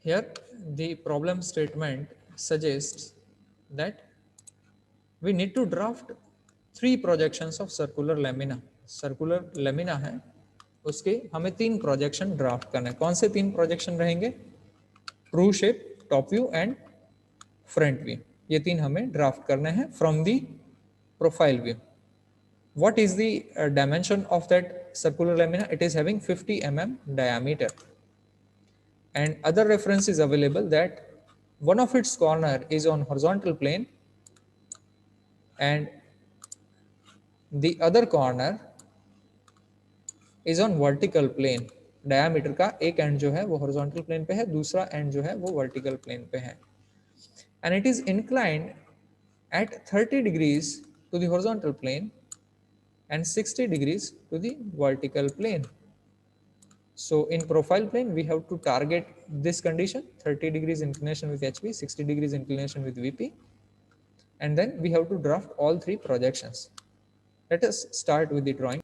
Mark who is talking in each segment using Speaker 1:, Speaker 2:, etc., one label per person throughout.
Speaker 1: Here the problem statement suggests that we need to draft 3 projections of circular lamina. Circular lamina है, उसके हमें 3 projection draft करना है. कौन से 3 प्रोजेक्शन रहेंगे? True shape, top view and front view. ये 3 हमें ड्राफ्ट करने हैं from the profile view. What is the dimension of that circular lamina? It is having 50 mm diameter, and other reference is available that one of its corner is on horizontal plane and the other corner is on vertical plane. Diameter का एक and जो है वो horizontal plane पे है, दूसरा and जो है वो वर्टिकल प्लेन पे है, and it is inclined at 30 degrees to the horizontal plane and 60 degrees to the vertical plane. So in profile plane, we have to target this condition: 30 degrees inclination with HV, 60 degrees inclination with VP, and then we have to draft all 3 projections. Let us start with the drawing.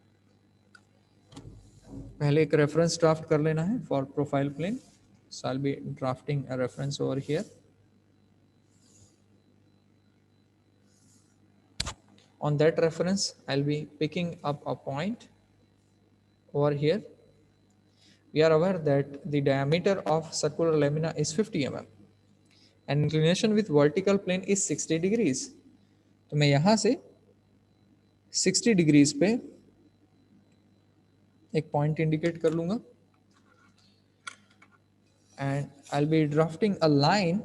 Speaker 1: पहले एक reference draft कर लेना है for profile plane. So I'll be drafting a reference over here. On that reference, I'll be picking up a point over here. We are aware that the diameter of circular lamina is 50 mm and inclination with vertical plane is 60 degrees. तो मैं यहाँ से 60 degrees पे एक point indicate कर लूंगा and I will be drafting a line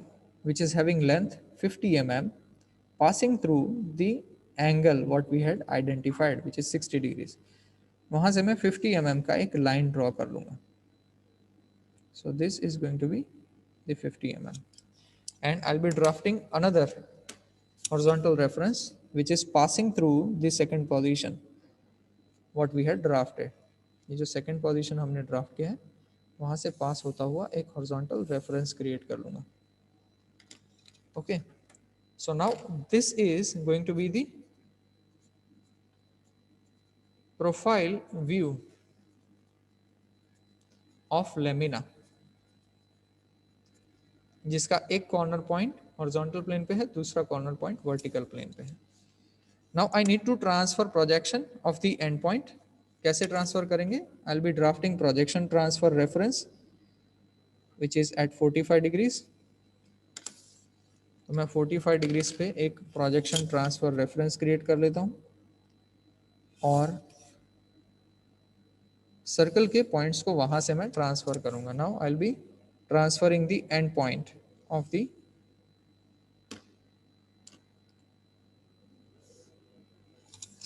Speaker 1: which is having length 50 mm passing through the angle what we had identified which is 60 degrees. वहां से मैं 50 mm का एक लाइन ड्रॉ कर लूंगा. So this is going to be the 50 mm and I'll be drafting another horizontal reference which is passing through the second position what we had drafted. ये जो second position हमने draft किया है वहां से पास होता हुआ एक हॉरिजॉन्टल रेफरेंस क्रिएट कर लूंगा. Okay, so now this is going to be the profile view of lamina, जिसका एक कॉर्नर पॉइंट हॉरिजॉन्टल प्लेन पे है, दूसरा कॉर्नर पॉइंट वर्टिकल प्लेन पे है. Now I need to transfer projection of the end point. कैसे transfer करेंगे? I will be drafting projection transfer reference which is at 45 degrees. तो मैं 45 डिग्रीज पे एक प्रोजेक्शन ट्रांसफर रेफरेंस क्रिएट कर लेता हूँ और सर्कल के पॉइंट्स को वहां से मैं ट्रांसफर करूंगा. Now I will B transferring the end point of the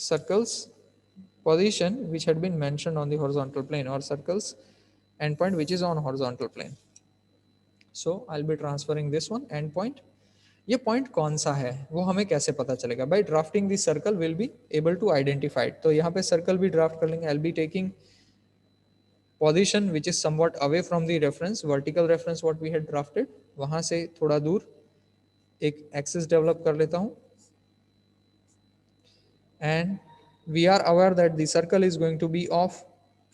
Speaker 1: circles position which had been mentioned on the horizontal plane or circles endpoint which is on horizontal plane. So I'll be transferring this one endpoint. ये point कौन सा है वो हमें कैसे पता चलेगा? By drafting the circle will be able to identify. तो यहाँ पे सर्कल भी ड्राफ्ट कर लेंगे. I will be taking position which is somewhat away from the reference, vertical reference what we had drafted. वहां से थोड़ा दूर एक एक्सिस डेवलप कर लेता हूँ and we are aware that the circle is going to be of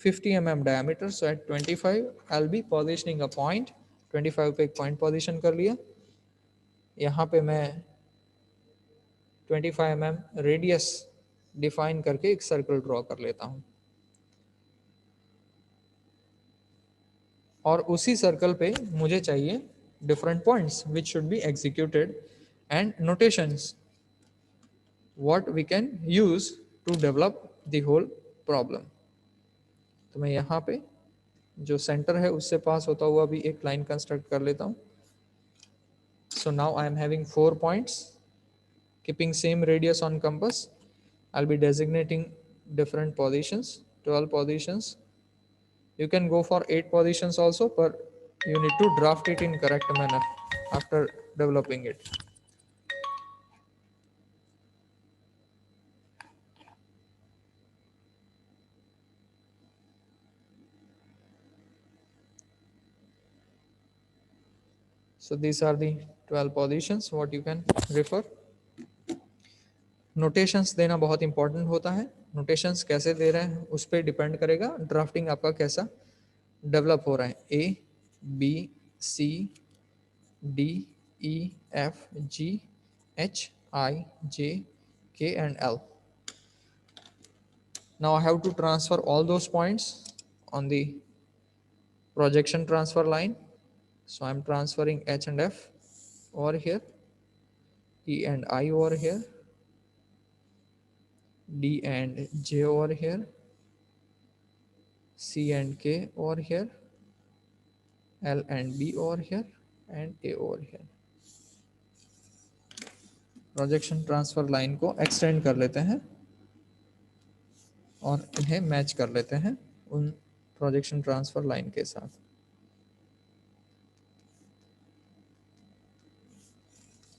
Speaker 1: 50 mm diameter. So at 25 I'll be positioning a point. 25 पे एक पॉइंट पोजीशन कर लिया. यहाँ पे मैं 25 mm रेडियस डिफाइन करके एक सर्कल ड्रॉ कर लेता हूँ और उसी सर्कल पे मुझे चाहिए different points which should be executed and notations what we can use to develop the whole problem. तो मैं यहाँ पे जो सेंटर है उससे पास होता हुआ भी एक लाइन कंस्ट्रक्ट कर लेता हूँ. So now I am having 4 points keeping same radius on compass. I'll be designating different positions, 12 positions. You can go for 8 positions also, but you need to draft it in correct manner after developing it. So these are the 12 positions what you can refer. Notations देना बहुत important होता है. Notations कैसे दे रहे हैं उस पर depend करेगा ड्राफ्टिंग आपका कैसा डेवलप हो रहा है. ए, B, C, D, E, F, G, H, I, J, K and L. Now I have to transfer all those points on the projection transfer line. So I'm transferring H and F over here, E and I over here, D and J over here, C and K over here, L and B over here, and A over here. Projection transfer line को extend कर लेते हैं और इन्हें match कर लेते हैं उन प्रोजेक्शन ट्रांसफर लाइन के साथ.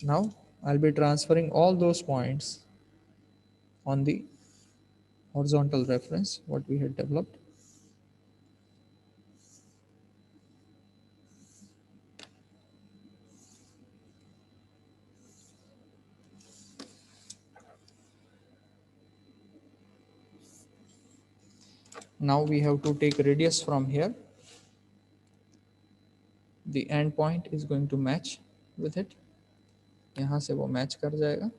Speaker 1: Now I'll be transferring all those points on the horizontal reference what we had developed. Now we have to take radius from here. The end point is going to match with it. यहाँ से वो match कर जाएगा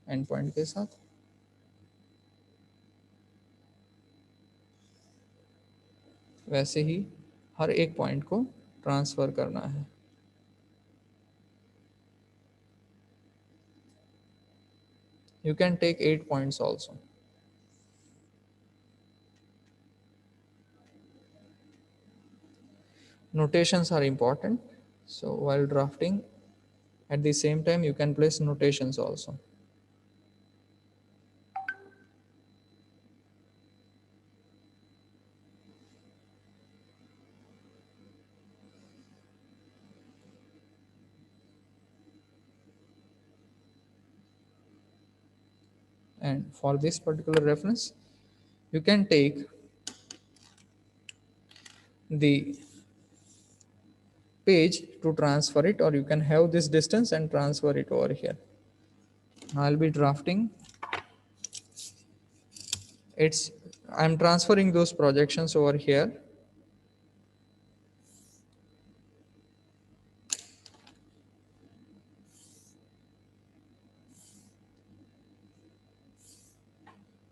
Speaker 1: and point के साथ. वैसे ही हर एक point को ट्रांसफर करना है. You can take 8 points also. Notations are important. So while drafting, at the same time, you can place notations also. And for this particular reference, you can take the page to transfer it, or you can have this distance and transfer it over here. I'll be drafting. I'm transferring those projections over here.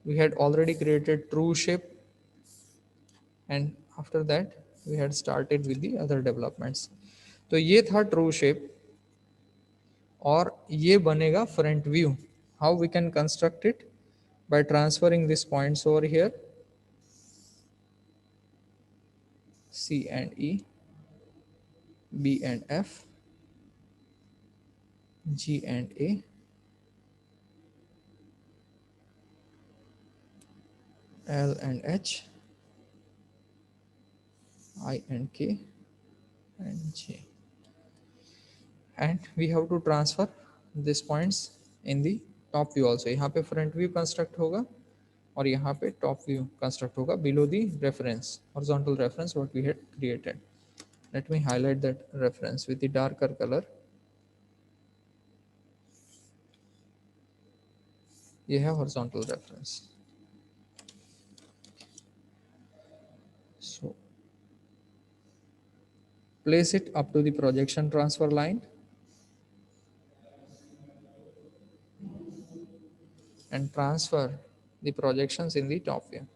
Speaker 1: We had already created true shape, and after that we had started with the other developments. तो ये था true shape और ये बनेगा front view. How we can construct it? by transferring these points over here, C and E, B and F, G and A, L and H, I and K, and J. And we have to transfer these points in the top view also. यहाँ पे front view construct होगा और यहाँ पे top view construct होगा below the reference, horizontal reference what we had created. Let me highlight that reference with the darker color. ये है horizontal reference. So place it up to the projection transfer line and transfer the projections in the top view.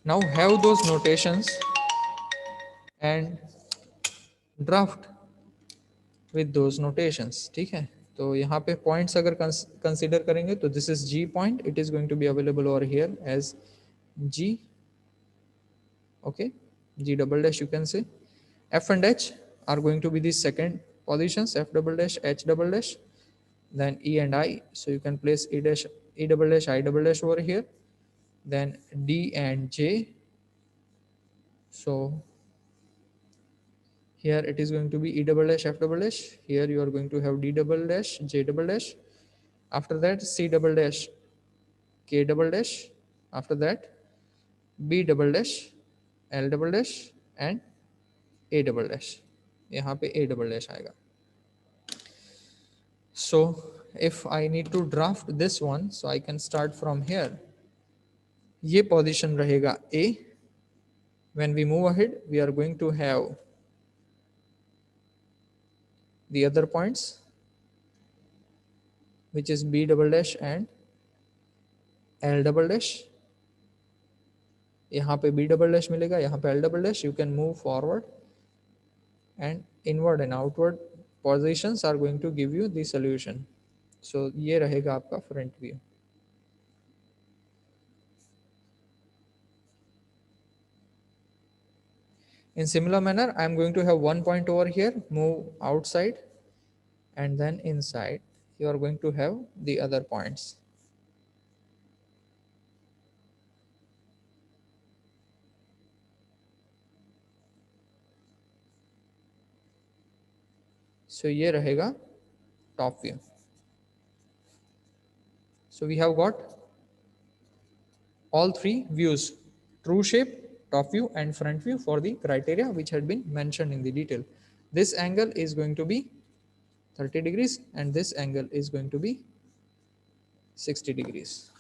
Speaker 1: Now have those notations and draft with those notations. ठीक है, तो यहाँ पे points अगर consider करेंगे तो this is G point. It is going to be available over here as G. Okay, G double dash you can say. F and H are going to be the second positions, F double dash, H double dash, then E and I. So you can place E dash, E double dash, I double dash over here. Then D and J. So here it is going to be E double dash, F double dash. Here you are going to have D double dash, J double dash. After that C double dash, K double dash. After that B double dash, L double dash and A double dash. यहाँ पे A double dash आएगा. So if I need to draft this one, so I can start from here. ये position रहेगा A. When we move ahead, we are going to have the other points, which is B double dash and L double dash. यहाँ पे B double dash मिलेगा, यहाँ पे L double dash. You can move forward and inward and outward positions are going to give you the solution. So ये रहेगा आपका front view. In similar manner, I am going to have one point over here, move outside, and then inside you are going to have the other points. So ये रहेगा top view. So we have got all three views: true shape, top view and front view for the criteria which had been mentioned in the detail. This angle is going to be 30 degrees and this angle is going to be 60 degrees.